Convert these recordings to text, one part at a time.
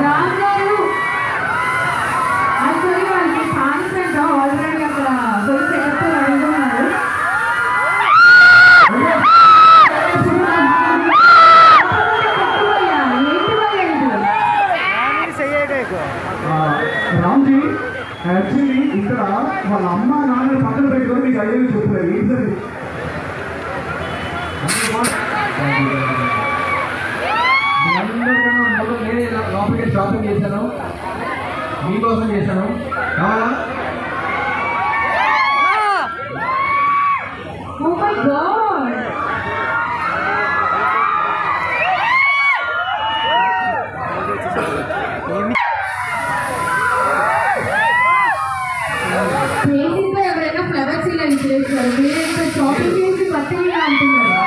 రామ్ గారు యాక్చువల్లీ వాళ్ళకి ఛాన్స్ అంట ఆల్రెడీ అక్కడ పోయి సెటప్ అడుగుతున్నారు. రామ్జీ యాక్చువల్లీ ఇక్కడ వాళ్ళ అమ్మ నాన్న పక్కన పెట్టుకొని మీకు అయ్యేది చెప్తున్నారు. ఏంటండి అందరికన్నా ముందు నేను లోపలికి షాపింగ్ చేశాను, మీకోసం చేశాను. కావాలా? Oh my God! బేసిక్గా ఎవరైనా ఫ్లవర్స్ ఇలా ఇచ్చేస్తారు, మీరు ఇంకా షాపింగ్ చేసి పత్తిగా అంటున్నారు.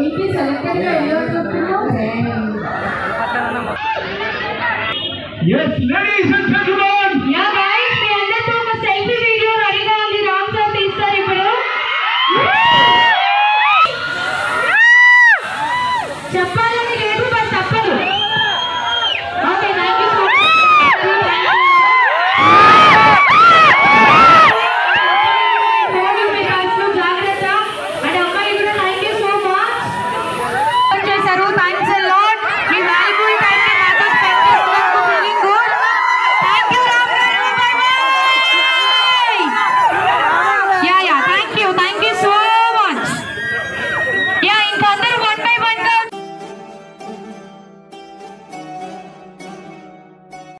ఏంటి సెలెక్టెడ్ గా వెళ్ళొచ్చున్నావు? Yes, ladies and gentlemen,